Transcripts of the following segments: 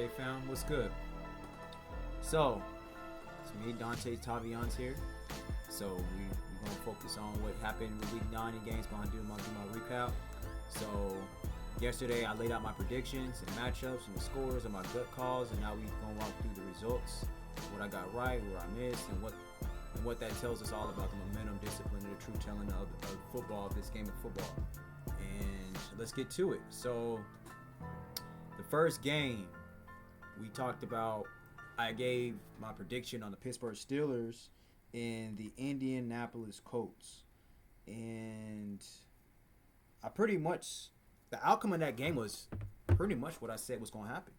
Day fam, what's good? So, it's me, Dante Tavians here. So we're gonna focus on what happened with Week 9 in games. Gonna do my recap. So yesterday I laid out my predictions and matchups and the scores and my gut calls, and now we're gonna walk through the results, what I got right, where I missed, and what that tells us all about the momentum, discipline, and the true telling of football, of this game of football. And let's get to it. So the first game we talked about, I gave my prediction on the Pittsburgh Steelers and the Indianapolis Colts. And the outcome of that game was pretty much what I said was going to happen.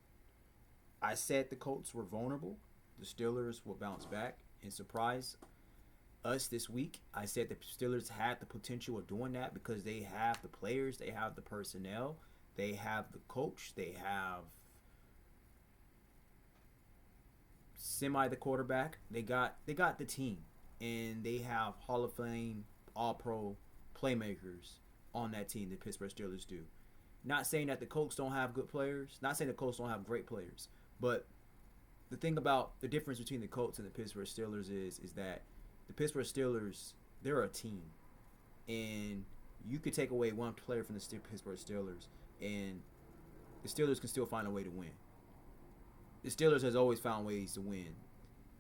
I said the Colts were vulnerable. The Steelers will bounce back and surprise us this week. I said the Steelers had the potential of doing that because they have the players, they have the personnel, they have the coach, they have the quarterback. They got the team, and they have Hall of Fame, All Pro playmakers on that team. The Pittsburgh Steelers do. Not saying that the Colts don't have good players. Not saying the Colts don't have great players. But the thing about the difference between the Colts and the Pittsburgh Steelers is that the Pittsburgh Steelers, they're a team, and you could take away one player from the Pittsburgh Steelers, and the Steelers can still find a way to win. The Steelers has always found ways to win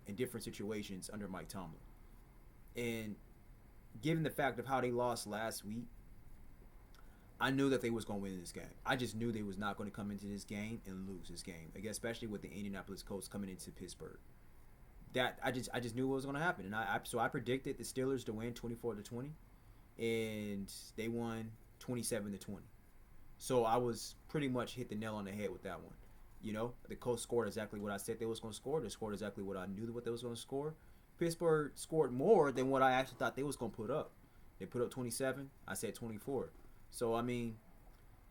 in different situations under Mike Tomlin. And given the fact of how they lost last week, I knew that they was going to win this game. I just knew they was not going to come into this game and lose this game, especially with the Indianapolis Colts coming into Pittsburgh. That I just knew what was going to happen, and I predicted the Steelers to win 24-20, and they won 27-20. So I was pretty much hit the nail on the head with that one. You know, the Colts scored exactly what I said they was going to score. They scored exactly what I knew what they was going to score. Pittsburgh scored more than what I actually thought they was going to put up. They put up 27. I said 24. So, I mean,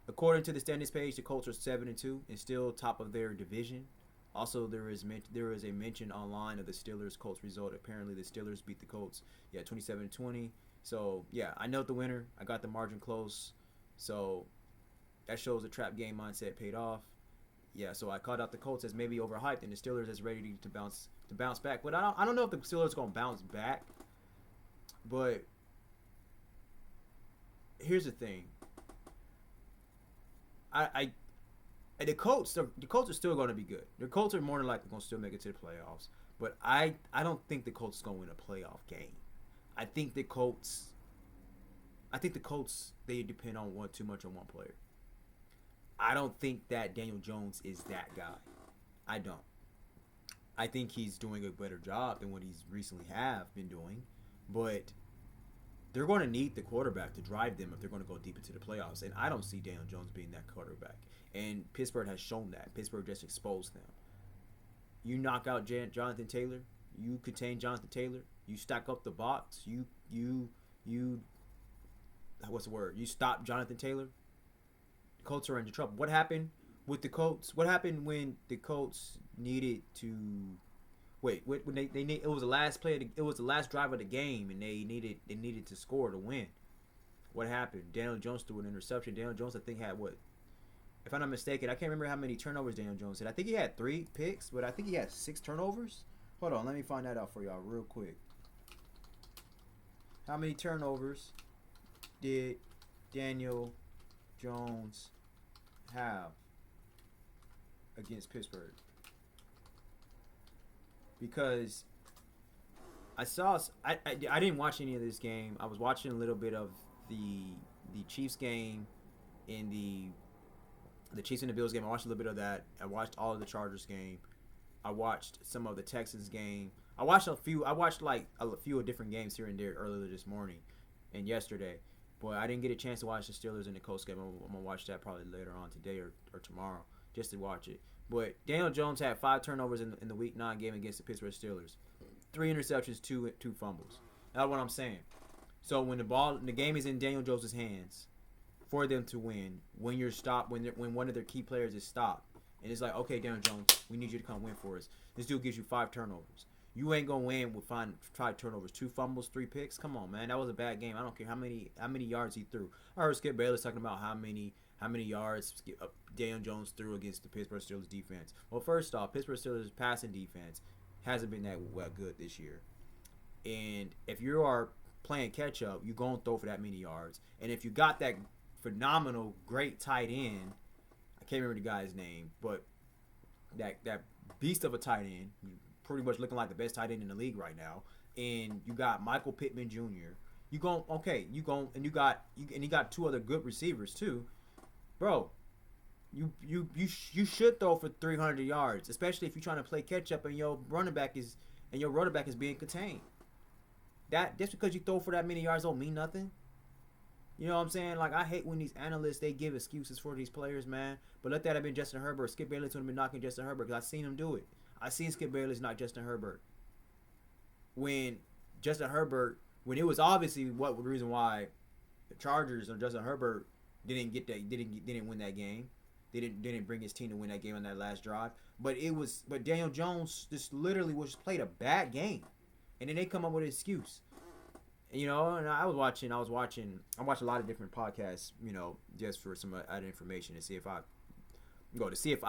according to the standings page, the Colts are 7-2 and still top of their division. Also, there is a mention online of the Steelers-Colts result. Apparently, the Steelers beat the Colts, 27-20. So, yeah, I know the winner. I got the margin close. So, that shows the trap game mindset paid off. Yeah, so I called out the Colts as maybe overhyped, and the Steelers as ready to bounce back. But I don't know if the Steelers are gonna bounce back. But here's the thing. The Colts are still gonna be good. The Colts are more than likely gonna still make it to the playoffs. But I don't think the Colts are gonna win a playoff game. I think the Colts they depend on too much on one player. I don't think that Daniel Jones is that guy. I don't. I think he's doing a better job than what he's recently have been doing, but they're going to need the quarterback to drive them if they're going to go deep into the playoffs, and I don't see Daniel Jones being that quarterback. And Pittsburgh has shown that. Pittsburgh just exposed them. You knock out Jonathan Taylor, you contain Jonathan Taylor, you stack up the box, you what's the word? You stop Jonathan Taylor. The Colts are into trouble. What happened with the Colts? What happened when the Colts needed to when they need, it was the last play it was the last drive of the game, and they needed to score to win. What happened? Daniel Jones threw an interception. Daniel Jones, I think, had what? If I'm not mistaken, I can't remember how many turnovers Daniel Jones had. I think he had 3 picks, but I think he had 6 turnovers. Hold on, let me find that out for y'all real quick. How many turnovers did Daniel Jones have against Pittsburgh? Because I didn't watch any of this game. I was watching a little bit of the Chiefs game and the Chiefs and the Bills game. I watched a little bit of that. I watched all of the Chargers game. I watched some of the Texans game. I watched like a few different games here and there earlier this morning and yesterday. But I didn't get a chance to watch the Steelers and the Colts game. I'm going to watch that probably later on today or tomorrow just to watch it. But Daniel Jones had 5 turnovers in the Week 9 game against the Pittsburgh Steelers. 3 interceptions, 2 fumbles. That's what I'm saying. So when the game is in Daniel Jones' hands for them to win, when you're stopped, when one of their key players is stopped, and it's like, okay, Daniel Jones, we need you to come win for us. This dude gives you 5 turnovers. You ain't gonna win with 5 turnovers, 2 fumbles, 3 picks. Come on, man, that was a bad game. I don't care how many yards he threw. I heard Skip Bayless talking about how many yards Daniel Jones threw against the Pittsburgh Steelers defense. Well, first off, Pittsburgh Steelers passing defense hasn't been that good this year. And if you are playing catch up, you're gonna throw for that many yards. And if you got that phenomenal, great tight end, I can't remember the guy's name, but that beast of a tight end, pretty much looking like the best tight end in the league right now. And you got Michael Pittman Jr. You got 2 other good receivers too, bro. You should throw for 300 yards, especially if you're trying to play catch up and your running back is being contained. That just because you throw for that many yards don't mean nothing. You know what I'm saying? Like, I hate when these analysts, they give excuses for these players, man. But let that have been Justin Herbert. Skip Bayless would have been knocking Justin Herbert because I seen him do it. I seen Skip Bayless knock Justin Herbert. When it was obviously the reason why the Chargers and Justin Herbert didn't win that game. They didn't bring his team to win that game on that last drive. But Daniel Jones just literally played a bad game. And then they come up with an excuse. You know, and I watch a lot of different podcasts, you know, just for some added information to see if I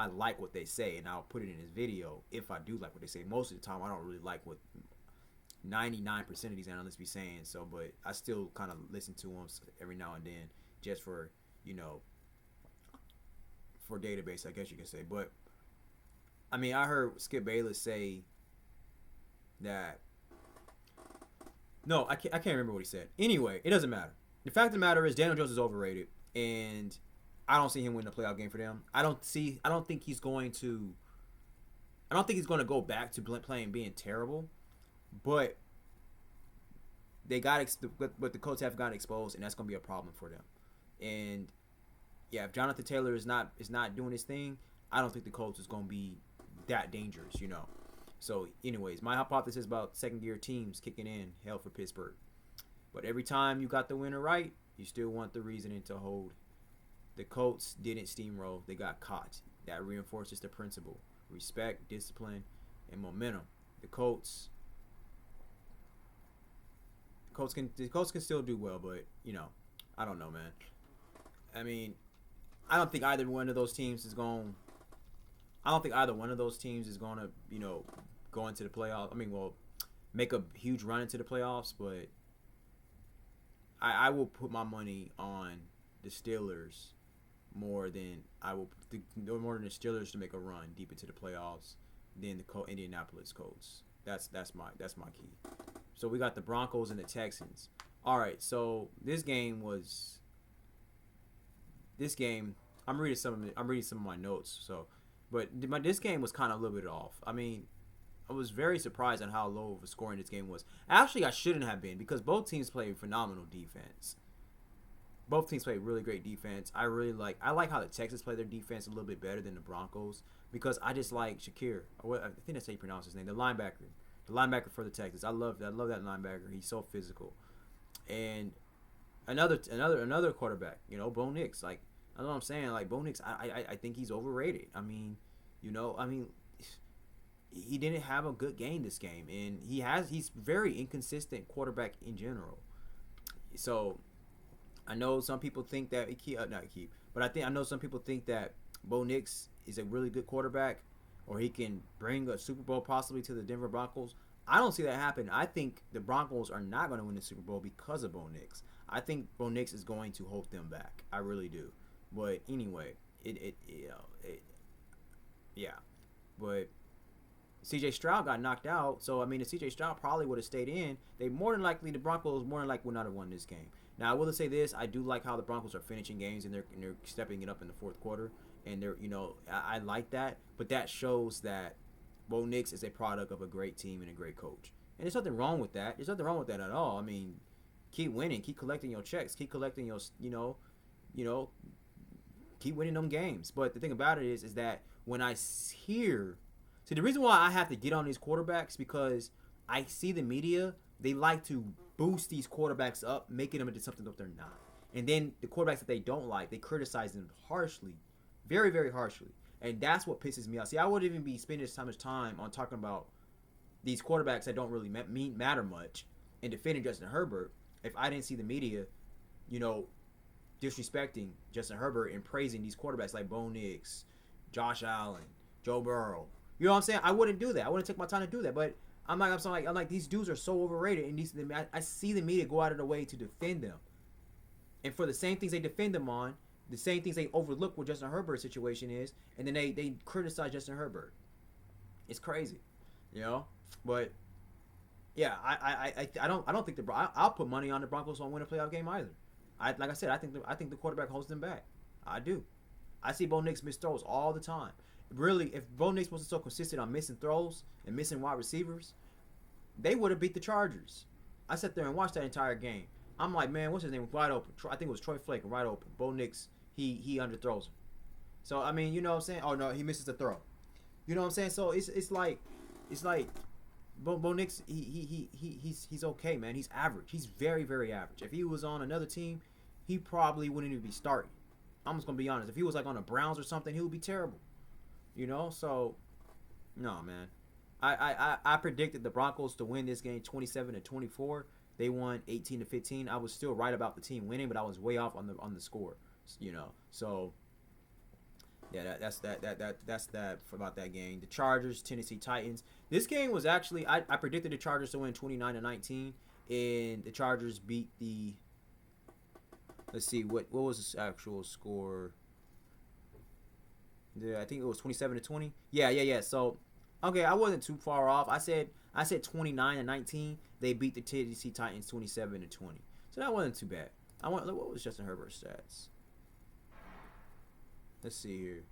like what they say, and I'll put it in this video if I do like what they say. Most of the time, I don't really like what 99% of these analysts be saying, so, but I still kind of listen to them every now and then just for, you know, for database, I guess you can say. But, I mean, I heard Skip Bayless say that, no, I can't remember what he said. Anyway, it doesn't matter. The fact of the matter is Daniel Jones is overrated, and I don't see him winning a playoff game for them. I don't think he's going to go back to being terrible, but the Colts have gotten exposed, and that's going to be a problem for them. And yeah, if Jonathan Taylor is not doing his thing, I don't think the Colts is going to be that dangerous, you know. So, anyways, my hypothesis about second-gear teams kicking in, hell for Pittsburgh. But every time you got the winner right, you still want the reasoning to hold. The Colts didn't steamroll. They got caught. That reinforces the principle. Respect, discipline, and momentum. The Colts can still do well, but, you know, I don't know, man. I mean, I don't think either one of those teams is going to, you know, go into the playoffs. I mean, well, make a huge run into the playoffs, but I will put my money on the Steelers more than the Steelers to make a run deep into the playoffs than the Indianapolis Colts. That's my key. So we got the Broncos and the Texans. All right, so this game. I'm reading some of my notes. So, but this game was kind of a little bit off. I mean, I was very surprised on how low of a scoring this game was. Actually, I shouldn't have been because both teams played phenomenal defense. Both teams played really great defense. I like how the Texans play their defense a little bit better than the Broncos because I just like Shakir. I think that's how you pronounce his name. The linebacker for the Texans. I love that linebacker. He's so physical. And another quarterback, you know, Bo Nix. Like, I know what I'm saying. Like, Bo Nix, I think he's overrated. I mean, you know, he didn't have a good game this game, and he's very inconsistent quarterback in general. So I know some people think that I know some people think that Bo Nix is a really good quarterback, or he can bring a Super Bowl possibly to the Denver Broncos. I don't see that happen. I think the Broncos are not going to win the Super Bowl because of Bo Nix. I think Bo Nix is going to hold them back. I really do. But anyway, But C.J. Stroud got knocked out, so I mean, if C.J. Stroud probably would have stayed in, the Broncos more than likely would not have won this game. Now, I will say this: I do like how the Broncos are finishing games and they're stepping it up in the fourth quarter, and they're, you know, I like that. But that shows that Bo Nix is a product of a great team and a great coach, and there's nothing wrong with that. There's nothing wrong with that at all. I mean, keep winning, keep collecting your checks, keep collecting your, keep winning them games. But the thing about it is that when I hear, the reason why I have to get on these quarterbacks because I see the media, they like to boost these quarterbacks up, making them into something that they're not. And then the quarterbacks that they don't like, they criticize them harshly, very, very harshly. And that's what pisses me off. See, I wouldn't even be spending so much time on talking about these quarterbacks that don't really matter much in defending Justin Herbert, if I didn't see the media, you know, disrespecting Justin Herbert and praising these quarterbacks like Bo Nix, Josh Allen, Joe Burrow, you know what I'm saying? I wouldn't do that. I wouldn't take my time to do that. But I'm like these dudes are so overrated, and I see the media go out of the way to defend them, and for the same things they defend them on, the same things they overlook what Justin Herbert's situation is, and then they criticize Justin Herbert. It's crazy, you know. But yeah, I don't think I'll put money on the Broncos won't win a playoff game either. Like I said, I think the quarterback holds them back. I do. I see Bo Nix miss throws all the time. Really, if Bo Nix wasn't so consistent on missing throws and missing wide receivers, they would have beat the Chargers. I sat there and watched that entire game. I'm like, man, what's his name? Wide open. I think it was Troy Flake, wide open. Bo Nix, he underthrows him. So I mean, you know what I'm saying? Oh no, he misses the throw. You know what I'm saying? So it's like Bo Nix, he's okay, man. He's average. He's very, very average. If he was on another team, he probably wouldn't even be starting. I'm just gonna be honest. If he was like on the Browns or something, he would be terrible. You know? So no, man. I predicted the Broncos to win this game 27-24. They won 18-15. I was still right about the team winning, but I was way off on the score. You know. So yeah, that's that for about that game. The Chargers, Tennessee Titans. This game was actually I predicted the Chargers to win 29-19, and the Chargers beat the. Let's see what was the actual score. Yeah, I think it was 27-20. Yeah. So, okay, I wasn't too far off. I said 29-19. They beat the Tennessee Titans 27-20. So that wasn't too bad. What was Justin Herbert's stats? Let's see here.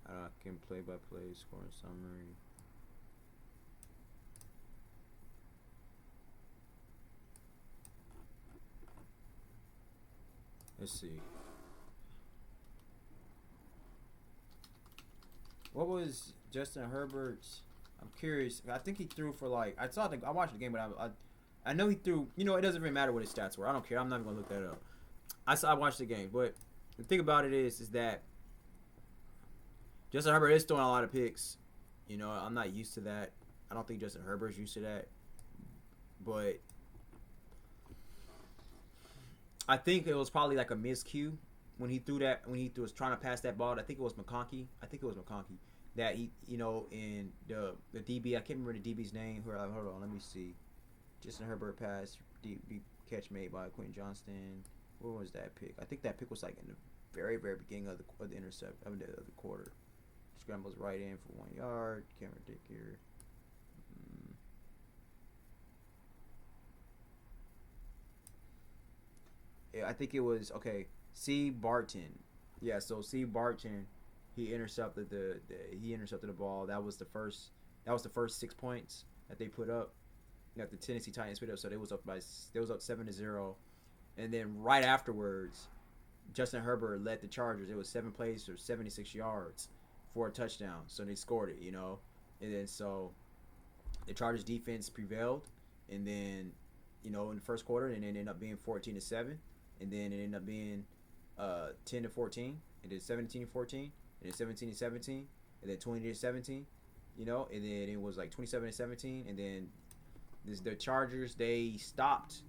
I can play-by-play scoring summary. Let's see. What was Justin Herbert's? I'm curious. I think he threw for like I watched the game, but I know he threw. You know, it doesn't really matter what his stats were. I don't care. I'm not even gonna look that up. I watched the game, but the thing about it is that Justin Herbert is throwing a lot of picks. You know, I'm not used to that. I don't think Justin Herbert's used to that, but I think it was probably like a miscue when he threw that when he was trying to pass that ball. I think it was McConkey. That he, you know, in the DB. I can't remember the DB's name. Hold on, let me see. Justin Herbert pass DB catch made by Quentin Johnston. Where was that pick? I think that pick was like in the very, very beginning of the intercept of the quarter. Scrambles right in for 1 yard. Cameron Dicker. Yeah, I think it was C. Barton. Yeah, so C. Barton, he intercepted the ball. That was the first 6 points that they put up. That the Tennessee Titans put up. So they was up 7-0, and then right afterwards, Justin Herbert led the Chargers. It was 7 plays for 76 yards for a touchdown. So they scored it, you know, and then so the Chargers defense prevailed, and then in the first quarter, and it ended up being 14-7. And then it ended up being 10-14, and then 17-14, and then 17-17, and then 20-17, and then it was like 27-17, and then the Chargers, they stopped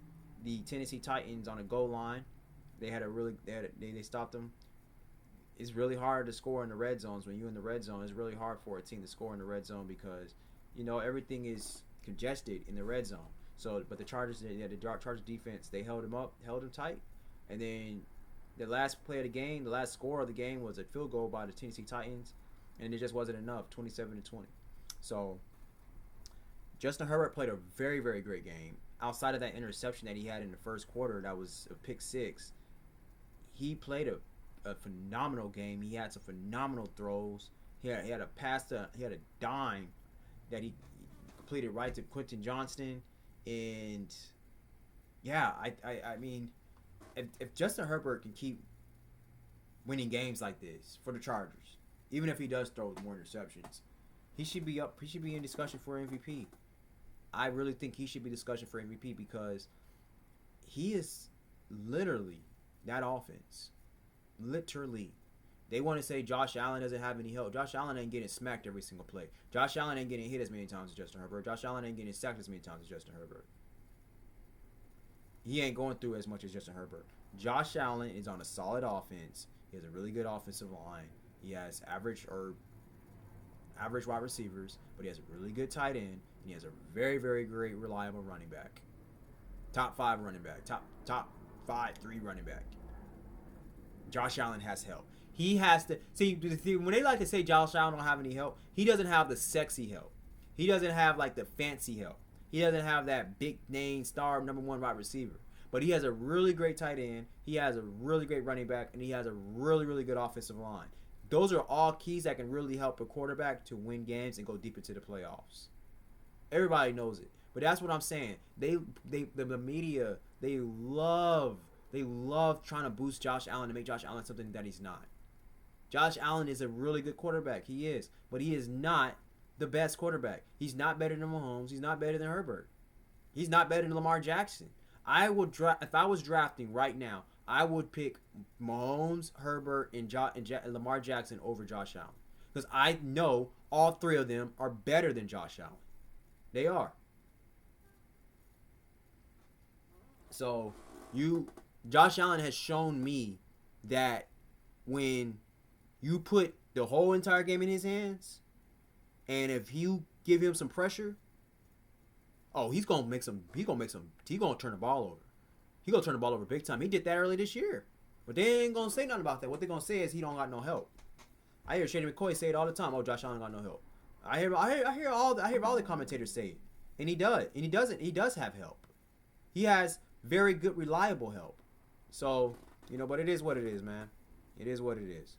the Tennessee Titans on a goal line. They stopped them. It's really hard to score in the red zones. When you're in the red zone, it's really hard for a team to score in the red zone because everything is congested in the red zone. So, but the Chargers defense, they held them tight. And then the last play of the game, the last score of the game was a field goal by the Tennessee Titans, and it just wasn't enough, 27-20. So Justin Herbert played a very, very great game. Outside of that interception that he had in the first quarter, that was a pick six, he played a phenomenal game. He had some phenomenal throws. He had a dime that he completed right to Quentin Johnston, and yeah, I mean, if Justin Herbert can keep winning games like this for the Chargers, even if he does throw more interceptions, He should be up. He should be in discussion for MVP. I really think he should be discussion for MVP because he is literally that offense. Literally. They want to say Josh Allen doesn't have any help. Josh Allen ain't getting smacked every single play. Josh Allen ain't getting hit as many times as Justin Herbert. Josh Allen ain't getting sacked as many times as Justin Herbert. He ain't going through as much as Justin Herbert. Josh Allen is on a solid offense. He has a really good offensive line. He has average wide receivers, but he has a really good tight end, and he has a very, very great, reliable running back. Top 5 running back. Top 5, 3 running back. Josh Allen has help. He has to see when they like to say Josh Allen don't have any help. He doesn't have the sexy help. He doesn't have like the fancy help. He doesn't have that big name star number 1 wide receiver. But he has a really great tight end. He has a really great running back, and he has a really, really good offensive line. Those are all keys that can really help a quarterback to win games and go deep into the playoffs. Everybody knows it. But that's what I'm saying. The media, they love trying to boost Josh Allen to make Josh Allen something that he's not. Josh Allen is a really good quarterback. He is. But he is not the best quarterback. He's not better than Mahomes. He's not better than Herbert. He's not better than Lamar Jackson. If I was drafting right now, I would pick Mahomes, Herbert, and Lamar Jackson over Josh Allen. Because I know all 3 of them are better than Josh Allen. They are. So, Josh Allen has shown me that when you put the whole entire game in his hands, and if you give him some pressure, he's gonna turn the ball over. He's gonna turn the ball over big time. He did that early this year. But they ain't gonna say nothing about that. What they're gonna say is he don't got no help. I hear Shady McCoy say it all the time. Oh, Josh Allen got no help. I hear all the commentators say it. And he does. And he does have help. He has very good, reliable help. So, but it is what it is, man. It is what it is.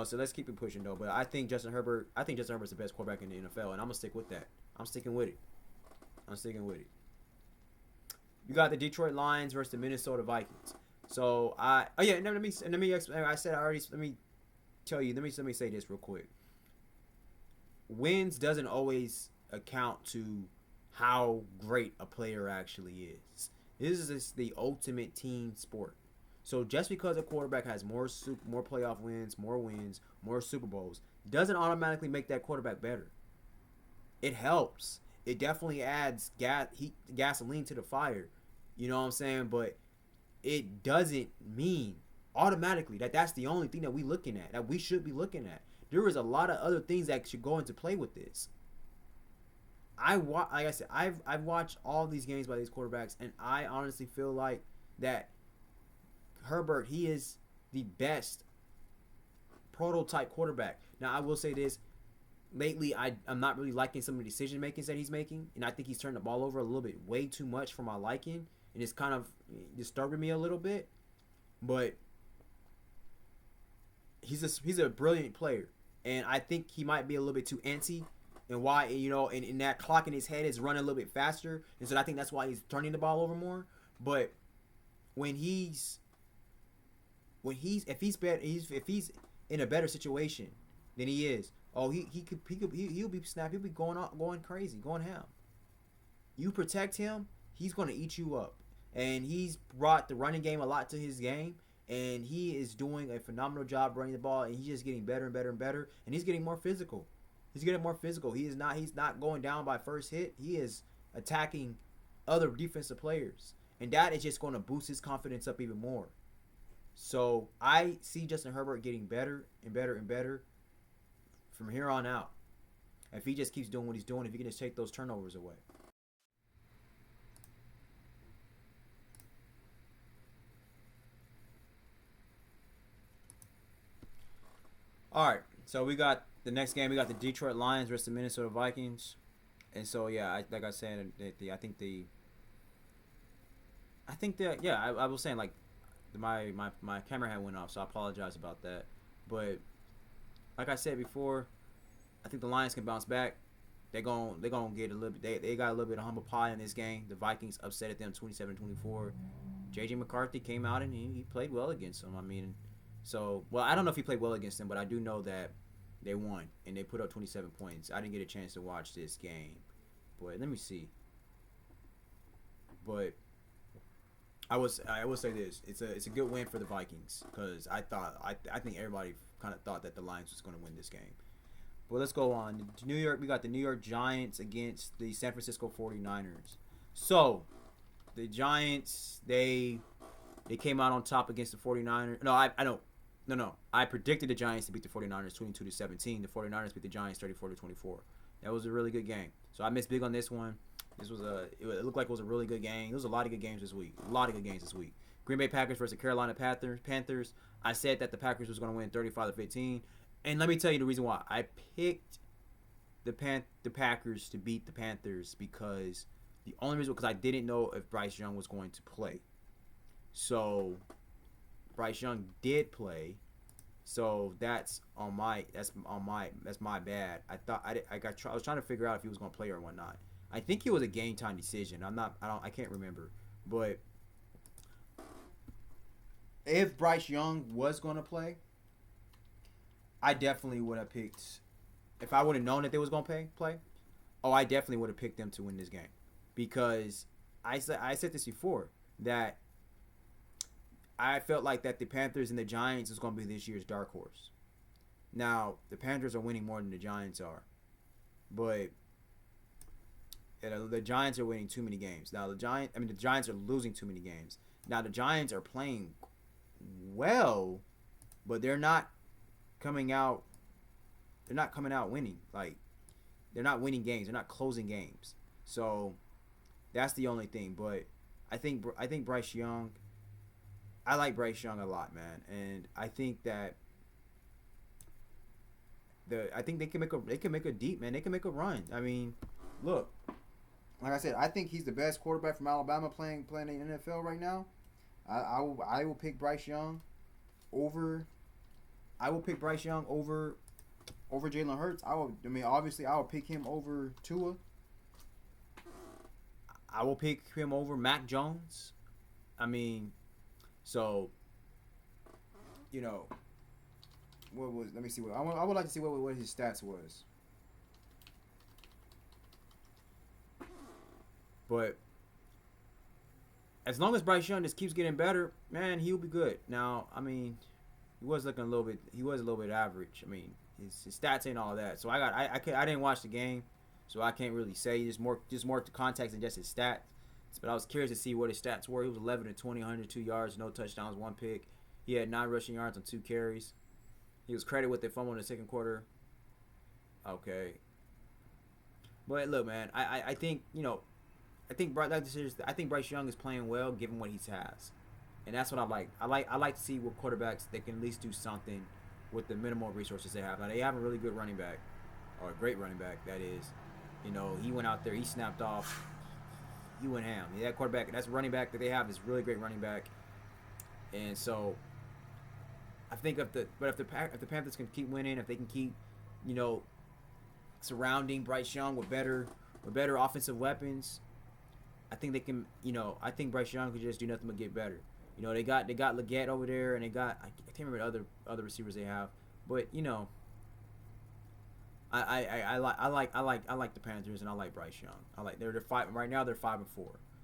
So let's keep it pushing though. But I think Justin Herbert's the best quarterback in the NFL, and I'm gonna stick with that. I'm sticking with it. You got the Detroit Lions versus the Minnesota Vikings. So let me say this real quick. Wins doesn't always account to how great a player actually is. This is the ultimate team sport. So just because a quarterback has more playoff wins, more Super Bowls, doesn't automatically make that quarterback better. It helps. It definitely adds gasoline to the fire. You know what I'm saying? But it doesn't mean automatically that's the only thing that we looking at, that we should be looking at. There is a lot of other things that should go into play with this. I've watched all these games by these quarterbacks, and I honestly feel like that Herbert, he is the best prototype quarterback. Now, I will say this. Lately, I'm not really liking some of the decision makings that he's making, and I think he's turning the ball over a little bit way too much for my liking, and it's kind of disturbing me a little bit. But he's a brilliant player, and I think he might be a little bit too antsy, and why and that clock in his head is running a little bit faster, and so I think that's why he's turning the ball over more. But if he's in a better situation than he is, he'll be snapped. He'll be going crazy, going ham. You protect him, he's going to eat you up. And he's brought the running game a lot to his game, and he is doing a phenomenal job running the ball, and he's just getting better and better and better, and he's getting more physical. He's not going down by first hit. He is attacking other defensive players, and that is just going to boost his confidence up even more. So I see Justin Herbert getting better and better and better from here on out. If he just keeps doing what he's doing, if he can just take those turnovers away. All right, so we got the next game. We got the Detroit Lions versus the Minnesota Vikings, and so I was saying, I was saying like my camera had went off, so I apologize about that. But like I said before, I think the Lions can bounce back. They're gonna get a little bit. They got a little bit of humble pie in this game. The Vikings upset at them 27-24. J.J. McCarthy came out and he played well against them. I mean. So, I don't know if he played well against them, but I do know that They won, and they put up 27 points. I didn't get a chance to watch this game, but let me see. But I will say this: it's a good win for the Vikings because I think everybody kind of thought that the Lions was going to win this game. But let's go on. New York, we got the New York Giants against the San Francisco 49ers. So the Giants they came out on top against the 49ers. No, I know. No. I predicted the Giants to beat the 49ers 22-17. The 49ers beat the Giants 34-24. That was a really good game. So I missed big on this one. It looked like it was a really good game. There was a lot of good games this week. Green Bay Packers versus Carolina Panthers. I said that the Packers was going to win 35-15. And let me tell you the reason why. I picked the Packers to beat the Panthers because I didn't know if Bryce Young was going to play. So Bryce Young did play, so that's my bad. I was trying to figure out if he was going to play or whatnot. I think it was a game time decision. I can't remember, but if Bryce Young was going to play, I definitely would have picked. If I would have known that they was going to play, I definitely would have picked them to win this game because I said this before that I felt like that the Panthers and the Giants is going to be this year's dark horse. Now, the Panthers are winning more than the Giants are. But the Giants are winning too many games. Now, the Giants are losing too many games. Now, the Giants are playing well, but they're not coming out winning. Like, they're not winning games. They're not closing games. So, that's the only thing. But I think Bryce Young... I like Bryce Young a lot, man, and I think that they can make a run. I mean, look, like I said, I think he's the best quarterback from Alabama playing in the NFL right now. I will pick Bryce Young over. I will pick Bryce Young over Jalen Hurts. Obviously, I will pick him over Tua. I will pick him over Mac Jones. So, what was? Let me see. I would like to see what his stats was. But as long as Bryce Young just keeps getting better, man, he'll be good. Now, he was a little bit average. His stats ain't all that. So I didn't watch the game, so I can't really say. Just more to context than just his stats. But I was curious to see what his stats were. He was 11-20, 102 yards, no touchdowns, 1 pick. He had 9 rushing yards on 2 carries. He was credited with a fumble in the second quarter. Okay. But look, man, I think Bryce Young is playing well given what he has, and that's what I like. I like to see what quarterbacks that can at least do something with the minimal resources they have. Now they have a really good running back, or a great running back that is. He went out there, he snapped off. He went ham. That quarterback, that's running back that they have is really great running back, and so I think if the Panthers can keep winning, if they can keep, surrounding Bryce Young with better offensive weapons, I think they can. I think Bryce Young could just do nothing but get better. They got Leggett over there, and I can't remember the other receivers they have, but I like the Panthers, and I like Bryce Young. They're 5 right now. They're 5-4,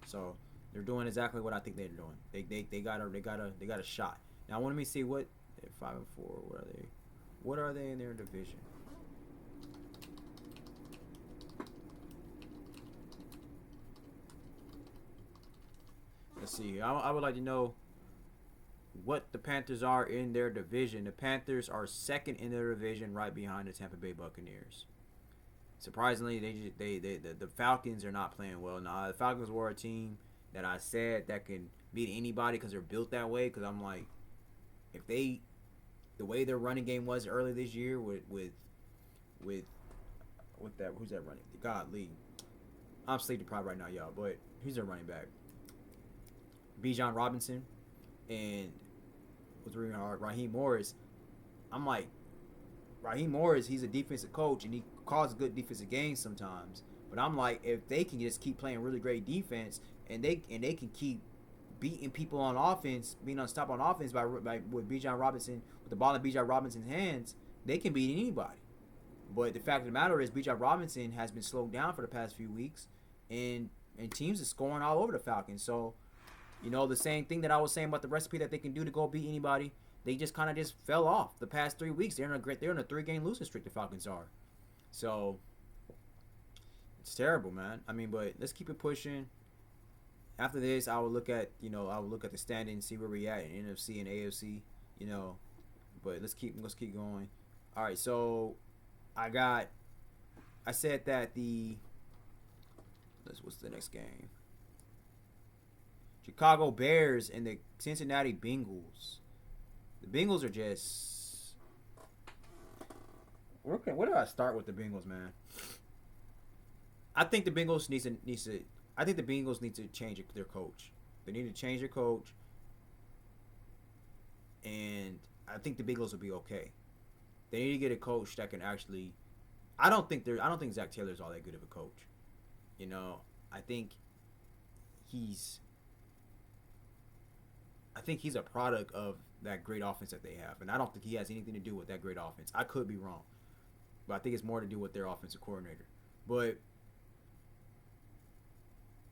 so they're doing exactly what I think they're doing. They got a shot. Now let me see what they're 5-4. What are they? What are they in their division? Let's see. I would like to know what the Panthers are in their division. The Panthers are second in their division, right behind the Tampa Bay Buccaneers. Surprisingly, the Falcons are not playing well. Now, the Falcons were a team that I said that can beat anybody because they're built that way. Because I'm like, if the way their running game was early this year with that, who's that running? God, Lee. I'm sleep deprived right now, y'all. But who's their running back? Bijan Robinson and with Raheem Morris. I'm like, Raheem Morris, he's a defensive coach and he calls good defensive games sometimes. But I'm like, if they can just keep playing really great defense and they can keep beating people on offense, being unstoppable on offense by with Bijan Robinson, with the ball in Bijan Robinson's hands, they can beat anybody. But the fact of the matter is, Bijan Robinson has been slowed down for the past few weeks, and teams are scoring all over the Falcons. So, the same thing that I was saying about the recipe that they can do to go beat anybody, they just kind of just fell off the past 3 weeks. They're in a 3-game losing streak. The Falcons are. So it's terrible, man. I mean, but let's keep it pushing. After this, I will look at the standings, see where we at in NFC and AFC. But let's keep going. All right, so I said that what's the next game? Chicago Bears and the Cincinnati Bengals. The Bengals are just. Where do I start with the Bengals, man? I think the Bengals need to change their coach. They need to change their coach, and I think the Bengals will be okay. They need to get a coach that can actually. I don't think Zach Taylor's all that good of a coach. I think he's a product of that great offense that they have, and I don't think he has anything to do with that great offense. I could be wrong, but I think it's more to do with their offensive coordinator. But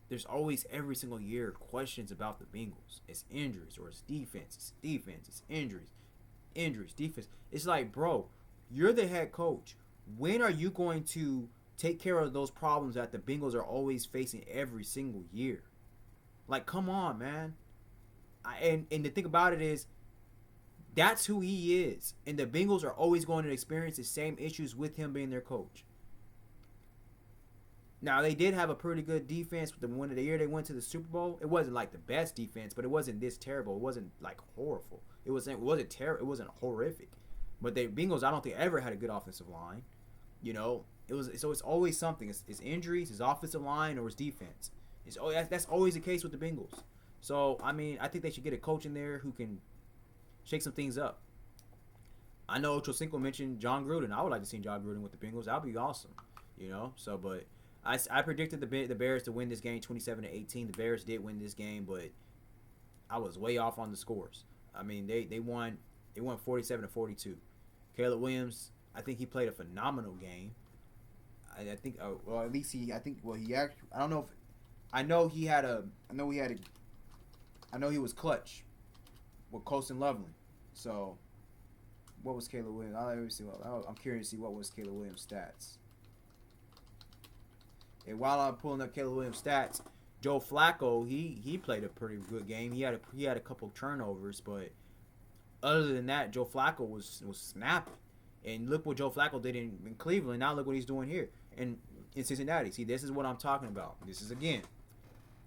there's always, every single year, questions about the Bengals. It's injuries or it's defense. It's defense. It's injuries, defense. It's like, bro, you're the head coach. When are you going to take care of those problems that the Bengals are always facing every single year? Like, come on, man. And the thing about it is, that's who he is. And the Bengals are always going to experience the same issues with him being their coach. Now, they did have a pretty good defense with the one of the year they went to the Super Bowl. It wasn't like the best defense, but it wasn't this terrible. It wasn't like horrible. It wasn't horrific. But the Bengals, I don't think, ever had a good offensive line. It's always something. It's injuries, it's offensive line, or it's defense. That's always the case with the Bengals. So, I mean, I think they should get a coach in there who can shake some things up. I know Ochocinco mentioned John Gruden. I would like to see John Gruden with the Bengals. That would be awesome. So, but I predicted the Bears to win this game 27-18. The Bears did win this game, but I was way off on the scores. I mean, they won 47-42. Caleb Williams, I think he played a phenomenal game. I think he was clutch with Colston Loveland. So, what was Caleb Williams? I'm curious to see what was Caleb Williams' stats. And while I'm pulling up Caleb Williams' stats, Joe Flacco, he played a pretty good game. He had a couple turnovers, but other than that, Joe Flacco was snapping. And look what Joe Flacco did in Cleveland. Now look what he's doing here in Cincinnati. See, this is what I'm talking about.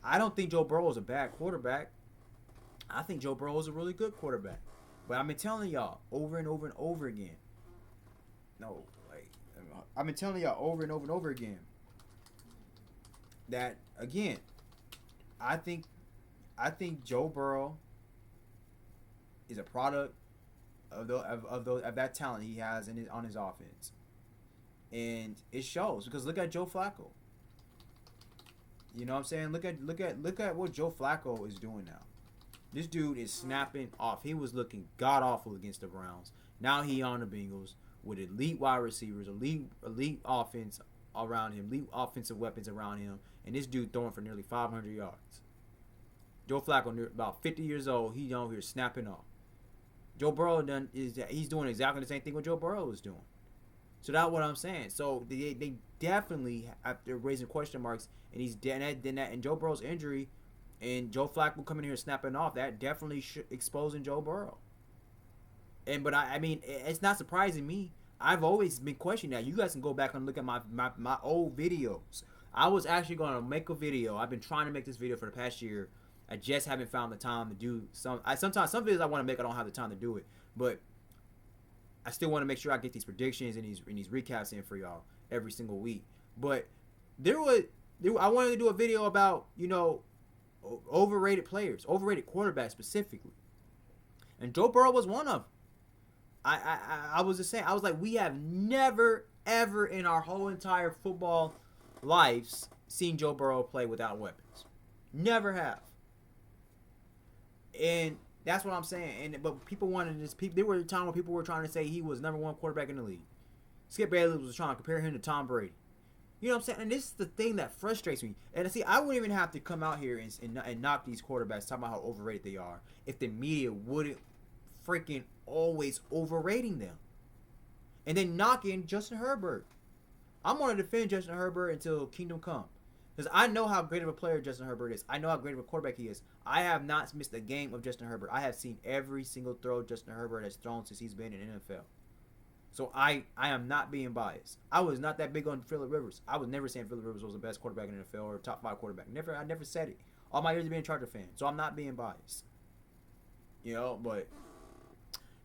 I don't think Joe Burrow is a bad quarterback. I think Joe Burrow is a really good quarterback. But I've been telling y'all over and over and over again. I've been telling y'all over and over and over again that, again, I think Joe Burrow is a product of that talent he has on his offense, and it shows because look at Joe Flacco. You know what I'm saying? Look at what Joe Flacco is doing now. This dude is snapping off. He was looking god awful against the Browns. Now he on the Bengals with elite wide receivers, elite offense around him, elite offensive weapons around him, and this dude throwing for nearly 500 yards. Joe Flacco, about 50 years old, he's on here snapping off. Joe Burrow he's doing exactly the same thing what Joe Burrow is doing. So that's what I'm saying. So they definitely, after raising question marks, and Joe Burrow's injury, and Joe Flacco coming here snapping off, that definitely exposing Joe Burrow. But I mean, it's not surprising me. I've always been questioning that. You guys can go back and look at my old videos. I was actually going to make a video. I've been trying to make this video for the past year. I just haven't found the time to do some. Sometimes some videos I want to make, I don't have the time to do it. But I still want to make sure I get these predictions and these recaps in for y'all every single week. But I wanted to do a video about, overrated players, overrated quarterbacks specifically. And Joe Burrow was one of them. I was just saying, I was like, we have never, ever in our whole entire football lives seen Joe Burrow play without weapons. Never have. And that's what I'm saying. But people wanted this. There were a time when people were trying to say he was number one quarterback in the league. Skip Bayless was trying to compare him to Tom Brady. You know what I'm saying? And this is the thing that frustrates me. And see, I wouldn't even have to come out here and knock these quarterbacks, talking about how overrated they are, if the media wouldn't freaking always overrating them. And then knocking Justin Herbert. I'm going to defend Justin Herbert until Kingdom Come. Because I know how great of a player Justin Herbert is. I know how great of a quarterback he is. I have not missed a game of Justin Herbert. I have seen every single throw Justin Herbert has thrown since he's been in the NFL. So I am not being biased. I was not that big on Phillip Rivers. I was never saying Phillip Rivers was the best quarterback in the NFL or top 5 quarterback. I never said it. All my years of being a Charger fan. So I'm not being biased. You know, but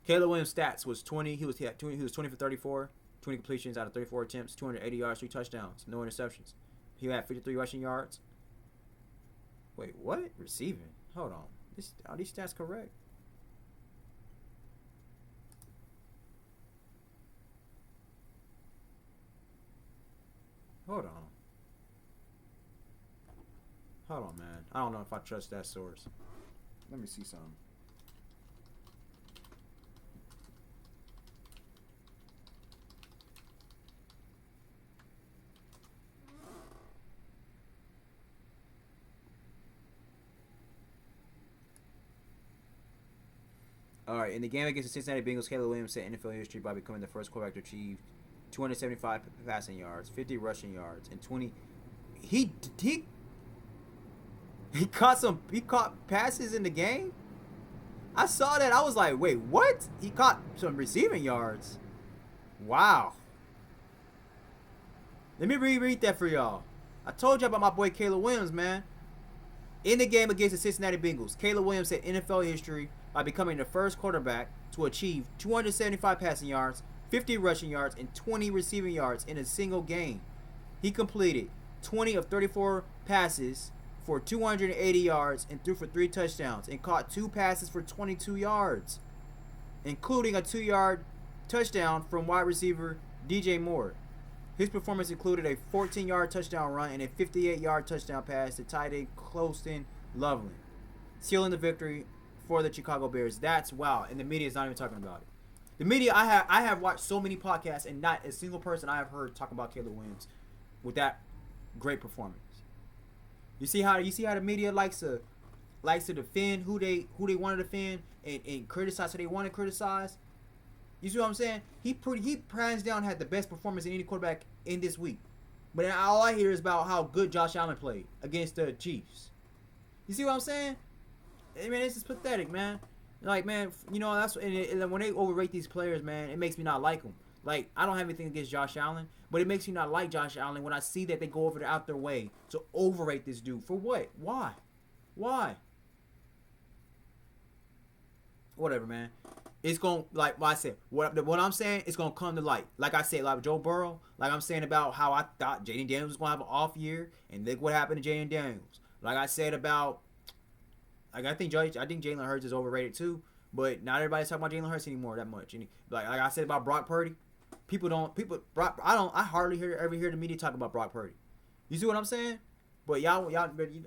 Caleb Williams' stats was 20. He was 20 for 34, 20 completions out of 34 attempts, 280 yards, 3 touchdowns, no interceptions. He had 53 rushing yards. Wait, what? Receiving? Hold on. Are these stats correct? Hold on, man. I don't know if I trust that source. Let me see something. All right, in the game against the Cincinnati Bengals, Caleb Williams set NFL history by becoming the first quarterback to achieve 275 passing yards, 50 rushing yards, and 20. He caught passes in the game. I saw that. I was like, wait, what? He caught some receiving yards. Wow. Let me reread that for y'all. I told you about my boy Caleb Williams, man. In the game against the Cincinnati Bengals, Caleb Williams set NFL history by becoming the first quarterback to achieve 275 passing yards, 50 rushing yards, and 20 receiving yards in a single game. He completed 20 of 34 passes for 280 yards and threw for 3 touchdowns and caught 2 passes for 22 yards, including a 2-yard touchdown from wide receiver DJ Moore. His performance included a 14-yard touchdown run and a 58-yard touchdown pass to tight end Colston Loveland, sealing the victory for the Chicago Bears. That's wow, and the media is not even talking about it. The media, I have watched so many podcasts, and not a single person I have heard talk about Caleb Williams with that great performance. You see how the media likes to defend who they want to defend and criticize who they want to criticize. You see what I'm saying? He hands down had the best performance in any quarterback in this week. But all I hear is about how good Josh Allen played against the Chiefs. You see what I'm saying? I mean, this is pathetic, man. Like, man, you know, that's and when they overrate these players, man, it makes me not like them. Like, I don't have anything against Josh Allen, but it makes me not like Josh Allen when I see that they go out their way to overrate this dude. For what? Why? Whatever, man. It's going to, like I said, what I'm saying, it's going to come to light. Like I said, like Joe Burrow, like I'm saying about how I thought Jaden Daniels was going to have an off year, and look what happened to Jaden Daniels. Like I said about, like I think Jalen Hurts is overrated too, but not everybody's talking about Jalen Hurts anymore that much. And like I said about Brock Purdy, I hardly ever hear the media talk about Brock Purdy. You see what I'm saying? But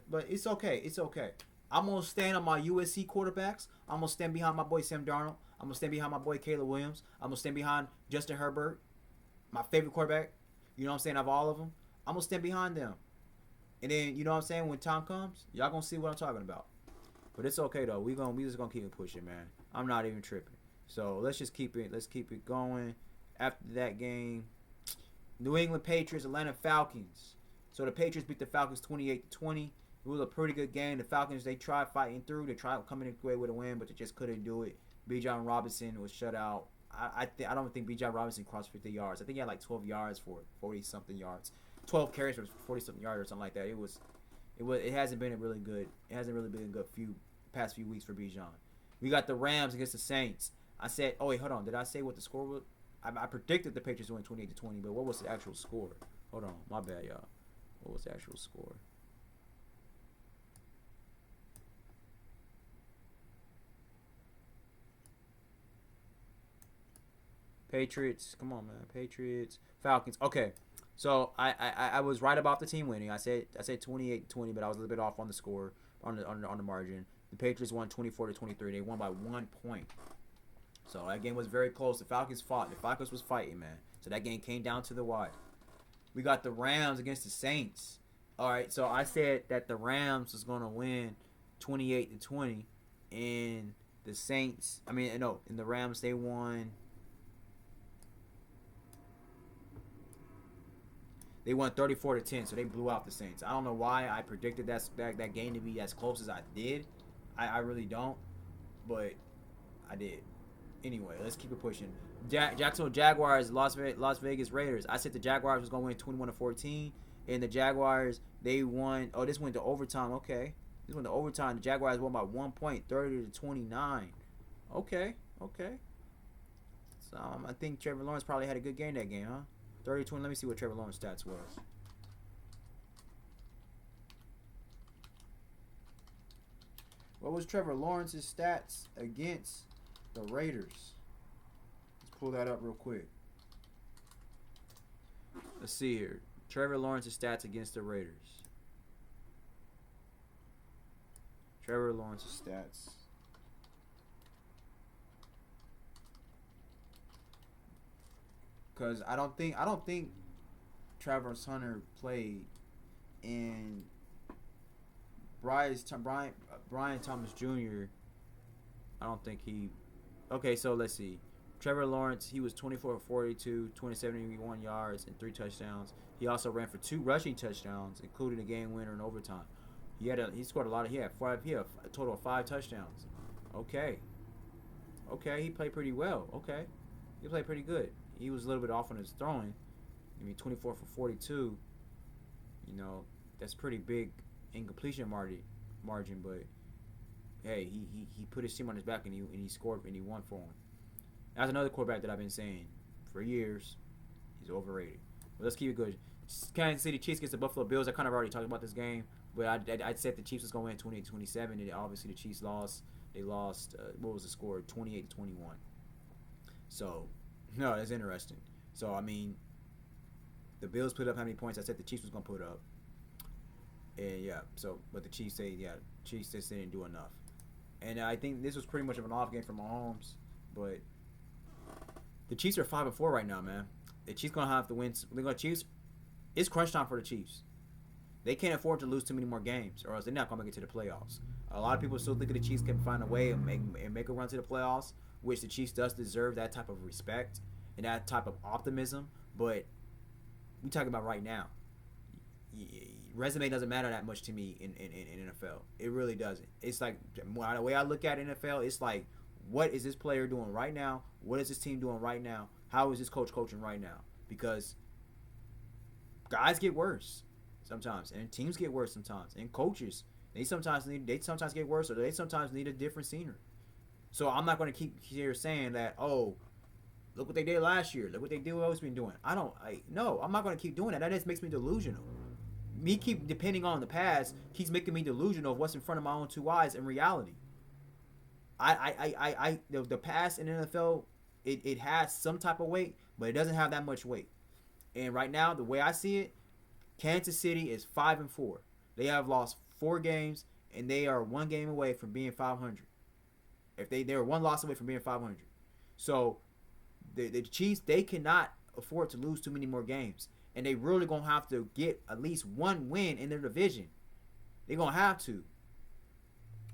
but it's okay. It's okay. I'm gonna stand on my USC quarterbacks. I'm gonna stand behind my boy Sam Darnold. I'm gonna stand behind my boy Caleb Williams. I'm gonna stand behind Justin Herbert, my favorite quarterback. You know what I'm saying? Of all of them, I'm gonna stand behind them. And then you know what I'm saying? When time comes, y'all gonna see what I'm talking about. But it's okay though. We just gonna keep it pushing, man. I'm not even tripping. So let's keep it going. After that game, New England Patriots, Atlanta Falcons. So the Patriots beat the Falcons 28-20. It was a pretty good game. The Falcons, they tried fighting through. They tried coming away with a win, but they just couldn't do it. Bijan Robinson was shut out. I don't think Bijan Robinson crossed 50 yards. I think he had like 12 yards for 40-something yards. 12 carries for 40-something yards or something like that. It hasn't been a really good. It hasn't really been a good past few weeks for Bijan. We got the Rams against the Saints. I said, oh wait, hold on. Did I say what the score was? I predicted the Patriots win 28-20, but what was the actual score? Hold on, my bad, y'all. What was the actual score? Patriots, come on, man. Patriots, Falcons. Okay, so I was right about the team winning. I said 28-20, but I was a little bit off on the score on the margin. The Patriots won 24-23. They won by 1 point. So that game was very close. The Falcons fought. The Falcons was fighting, man. So that game came down to the wire. We got the Rams against the Saints. All right, so I said that the Rams was gonna win 28-20, and the Saints. I mean, no, in the Rams they won. They won 34-10, so they blew out the Saints. I don't know why I predicted that game to be as close as I did. I really don't, but I did. Anyway, let's keep it pushing. Jacksonville Jaguars, Las Vegas Raiders. I said the Jaguars was gonna win 21-14, and the Jaguars they won. Oh, this went to overtime. Okay, this went to overtime. The Jaguars won by 1 point, 30-29. Okay. So I think Trevor Lawrence probably had a good game that game, huh? 30-20. Let me see what Trevor Lawrence stats was. What was Trevor Lawrence's stats against the Raiders? Let's pull that up real quick. Let's see here. Trevor Lawrence's stats against the Raiders. Trevor Lawrence's stats. Because I don't think Travis Hunter played, and Brian Thomas Jr. I don't think he. Okay, so let's see. Trevor Lawrence, he was 24 for 42, 271 yards, and 3 touchdowns. He also ran for 2 rushing touchdowns, including a game winner in overtime. He scored a lot of. He had a total of 5 touchdowns. Okay, he played pretty well. Okay, he played pretty good. He was a little bit off on his throwing. I mean, 24 for 42. You know, that's pretty big incompletion margin. But hey, he put his team on his back and he scored and he won for him. That's another quarterback that I've been saying for years. He's overrated. But let's keep it good. Kansas City Chiefs against the Buffalo Bills. I kind of already talked about this game, but I said the Chiefs was going to win 28-27, and obviously the Chiefs lost. They lost. What was the score? 28-21. So. No, that's interesting. So, I mean, the Bills put up how many points I said the Chiefs was going to put up. And, yeah, so, but the Chiefs just didn't do enough. And I think this was pretty much of an off game for Mahomes. But the Chiefs are 5-4 right now, man. The Chiefs going to have to win. It's crunch time for the Chiefs. They can't afford to lose too many more games, or else they're not going to make it to the playoffs. A lot of people still think the Chiefs can find a way and make a run to the playoffs, which the Chiefs does deserve that type of respect and that type of optimism. But we talking about right now. Resume doesn't matter that much to me in NFL. It really doesn't. It's like, the way I look at NFL, it's like, what is this player doing right now? What is this team doing right now? How is this coach coaching right now? Because guys get worse sometimes, and teams get worse sometimes, and coaches they sometimes get worse, or they sometimes need a different scenery. So I'm not going to keep here saying that, oh, look what they did last year. Look what they do. Always been doing. No, I'm not going to keep doing that. That just makes me delusional. Me keep depending on the past keeps making me delusional of what's in front of my own 2 eyes in reality. The past in the NFL, it has some type of weight, but it doesn't have that much weight. And right now, the way I see it, Kansas City is 5-4. They have lost 4 games, and they are 1 game away from being 500. If they're 1 loss away from being 500. So the Chiefs, they cannot afford to lose too many more games. And they really going to have to get at least 1 win in their division. They're going to have to.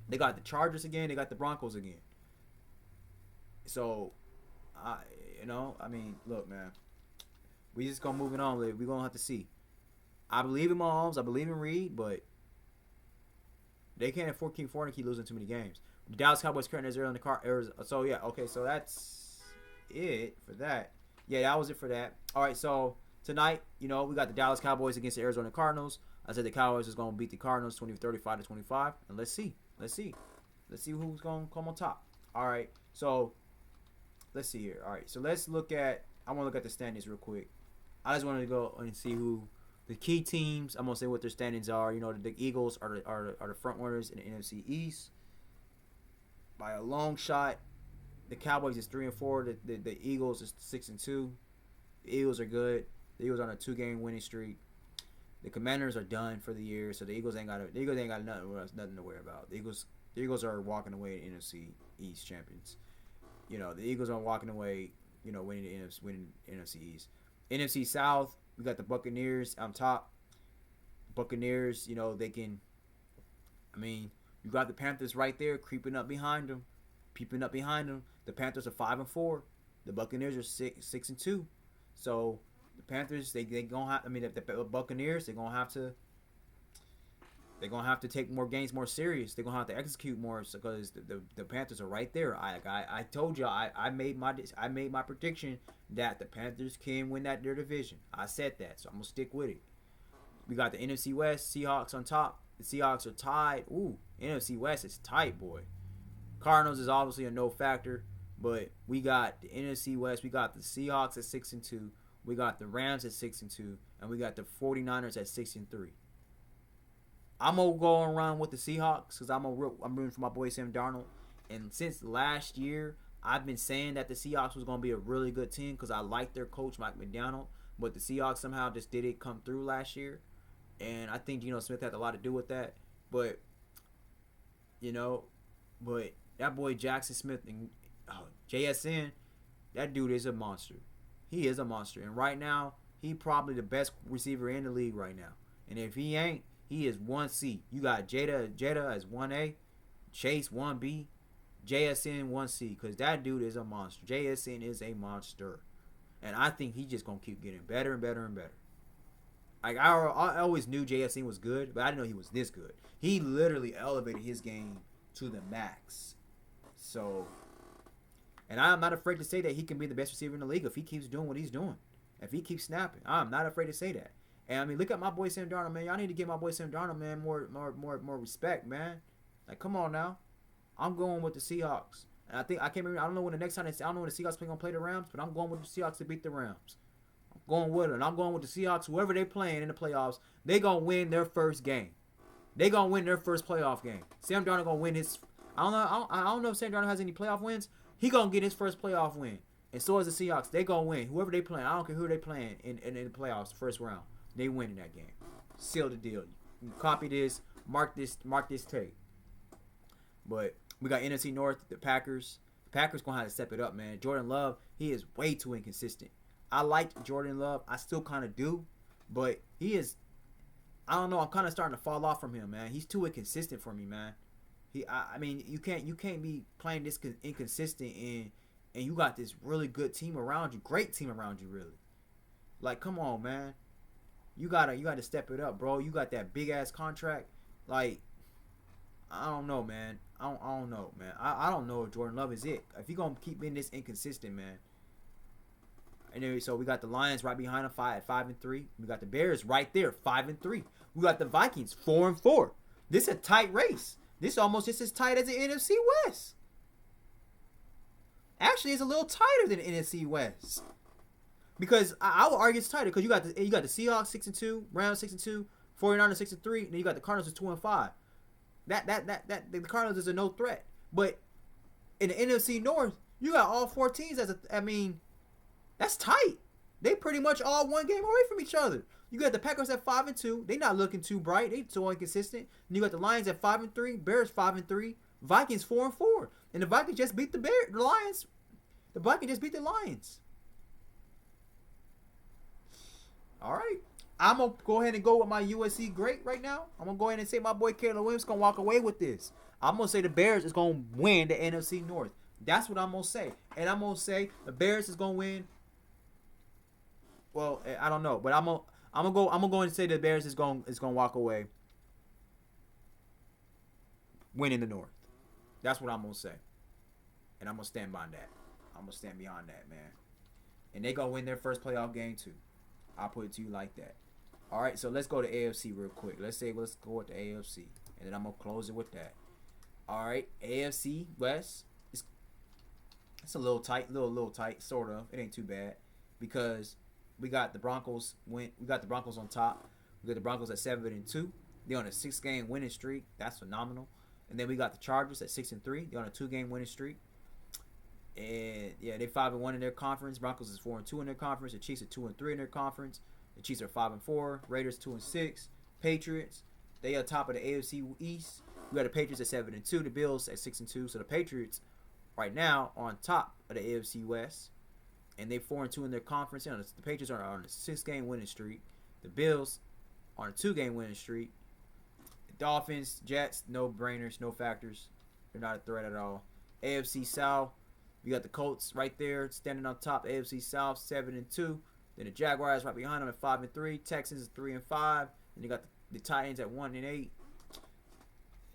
They got the Chargers again. They got the Broncos again. So, look, man. We just going to move it on. We're going to have to see. I believe in Mahomes. I believe in Reed, but they can't afford keep losing too many games. The Dallas Cowboys currently 0 in the car. So, yeah, okay, so that's it for that. Yeah, that was it for that. All right, so tonight, we got the Dallas Cowboys against the Arizona Cardinals. I said the Cowboys is going to beat the Cardinals 35-25, and let's see who's going to come on top. All right, so let's see here. All right, so I want to look at the standings real quick. I just wanted to go and see who the key teams. I'm going to say what their standings are. The Eagles are the front runners in the NFC East by a long shot. The Cowboys is 3-4. The Eagles is 6-2. The Eagles are good. The Eagles are on a 2-game winning streak. The Commanders are done for the year, so the Eagles ain't got nothing to worry about. The Eagles are walking away NFC East champions. the Eagles are walking away. Winning the NFC East. NFC South, we got the Buccaneers on top. Buccaneers, they can. I mean, you got the Panthers right there, creeping up behind them. The Panthers are 5-4. The Buccaneers are 6-2. So the Panthers, they gonna have. I mean, the Buccaneers, they're gonna have to. They're gonna have to take more games more serious. They're gonna have to execute more because the Panthers are right there. I told you I made my prediction that the Panthers can win their division. I said that, so I'm gonna stick with it. We got the NFC West, Seahawks on top. The Seahawks are tied. Ooh, NFC West is tight, boy. Cardinals is obviously a no factor, but we got the NFC West. We got the Seahawks at 6-2. We got the Rams at 6-2, and we got the 49ers at 6-3. I'm gonna go around with the Seahawks because I'm rooting for my boy Sam Darnold. And since last year, I've been saying that the Seahawks was gonna be a really good team because I like their coach Mike McDaniel. But the Seahawks somehow just didn't come through last year, and I think Geno Smith had a lot to do with that. But that boy Jackson Smith and JSN, that dude is a monster. He is a monster, and right now he probably the best receiver in the league right now. And if he ain't, he is 1C. You got Jada as 1A, Chase 1B, JSN 1C. Because that dude is a monster. JSN is a monster. And I think he's just going to keep getting better and better and better. Like I always knew JSN was good, but I didn't know he was this good. He literally elevated his game to the max. So, and I'm not afraid to say that he can be the best receiver in the league if he keeps doing what he's doing. If he keeps snapping. I'm not afraid to say that. And I mean, look at my boy Sam Darnold, man. Y'all need to give my boy Sam Darnold, man, more respect, man. Like, come on now. I'm going with the Seahawks, and I can't remember. I don't know when the next time. I don't know when the Seahawks are gonna play the Rams, but I'm going with the Seahawks to beat the Rams. I'm going with it, and I'm going with the Seahawks. Whoever they playing in the playoffs, they gonna win their first game. They gonna win their first playoff game. Sam Darnold gonna win his. I don't know if Sam Darnold has any playoff wins. He gonna get his first playoff win, and so is the Seahawks. They gonna win. Whoever they playing, I don't care who they playing in the playoffs, first round. They win in that game. Seal the deal. You copy this, mark this tape. But we got NFC North, the Packers. The Packers gonna have to step it up, man. Jordan Love, he is way too inconsistent. I liked Jordan Love. I still kind of do, but he is. I don't know. I'm kind of starting to fall off from him, man. He's too inconsistent for me, man. I mean, you can't be playing this inconsistent and you got this really good team around you, great team around you, really. Like, come on, man. You gotta step it up, bro. You got that big ass contract. Like, I don't know, man. I don't know, man. I don't know if Jordan Love is it. If he gonna keep being this inconsistent, man. Anyway, so we got the Lions right behind him, 5-3. We got the Bears right there, 5-3. We got the Vikings, 4-4. This is a tight race. This is almost just as tight as the NFC West. Actually, it's a little tighter than the NFC West. Because I would argue it's tighter because you got the Seahawks 6-2, Rams 6-2, 49ers 6-3, and then you got the Cardinals 2-5. The Cardinals is a no threat. But in the NFC North, you got all four teams that's tight. They pretty much all one game away from each other. You got the Packers at 5-2. They not looking too bright. They so inconsistent. And you got the Lions at 5-3, Bears 5-3, Vikings 4-4. And the Vikings just beat the Lions. The Vikings just beat the Lions. All right. I'm going to go ahead and go with my USC great right now. I'm going to go ahead and say my boy Caleb Williams going to walk away with this. I'm going to say the Bears is going to win the NFC North. That's what I'm going to say. And I'm going to say the Bears is going to win. Well, I don't know, but I'm going to go and say the Bears is going to walk away winning the North. That's what I'm going to say. And I'm going to stand by that. I'm going to stand behind that, man. And they going to win their first playoff game too. I'll put it to you like that. All right, so let's go to AFC real quick. Let's go with the AFC, and then I'm gonna close it with that. All right, AFC West. It's a little tight, little tight, sort of. It ain't too bad because we got the Broncos. We got the Broncos on top. We got the Broncos at 7-2. They're on a 6-game winning streak. That's phenomenal. And then we got the Chargers at 6-3. They're on a 2-game winning streak. And yeah, they 5-1 in their conference. Broncos is 4-2 in their conference. The Chiefs are 2-3 in their conference. The Chiefs are 5-4. Raiders 2-6. Patriots, they are top of the AFC East. We got the Patriots at 7-2. The Bills at 6-2. So the Patriots right now are on top of the AFC West, and they 4-2 in their conference. You know, the Patriots are on a 6-game winning streak. The Bills are on a 2-game winning streak. The Dolphins, Jets, no brainers, no factors. They're not a threat at all. AFC South, you got the Colts right there standing on top. AFC South 7-2. Then the Jaguars right behind them at 5-3. Texans is 3-5. And you got the Titans at 1-8.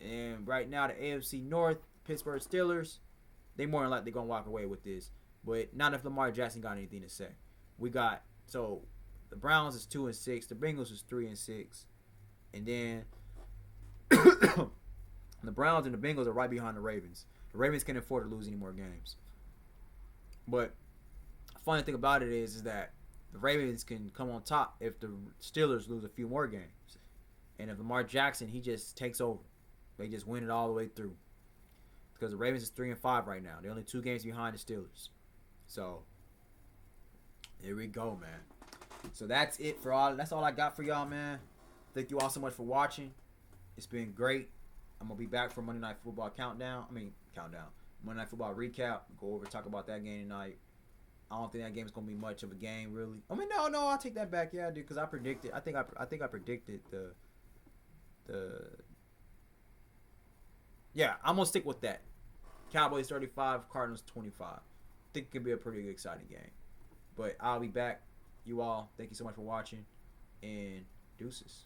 And right now the AFC North, Pittsburgh Steelers, they more than likely gonna walk away with this. But not if Lamar Jackson got anything to say. We got the Browns is 2-6, the Bengals is 3-6, and then the Browns and the Bengals are right behind the Ravens. The Ravens can't afford to lose any more games. But the funny thing about it is that the Ravens can come on top if the Steelers lose a few more games. And if Lamar Jackson, he just takes over. They just win it all the way through. Because the Ravens is 3-5 right now. They're only 2 games behind the Steelers. So, here we go, man. So that's it for all. That's all I got for y'all, man. Thank you all so much for watching. It's been great. I'm going to be back for Monday Night Football countdown. Monday Night Football recap. Go over, talk about that game tonight. I don't think that game is going to be much of a game, really. I mean, no, I'll take that back. Yeah, dude, because I predicted. I think I predicted Yeah, I'm going to stick with that. Cowboys 35, Cardinals 25. I think it could be a pretty exciting game. But I'll be back. You all, thank you so much for watching. And deuces.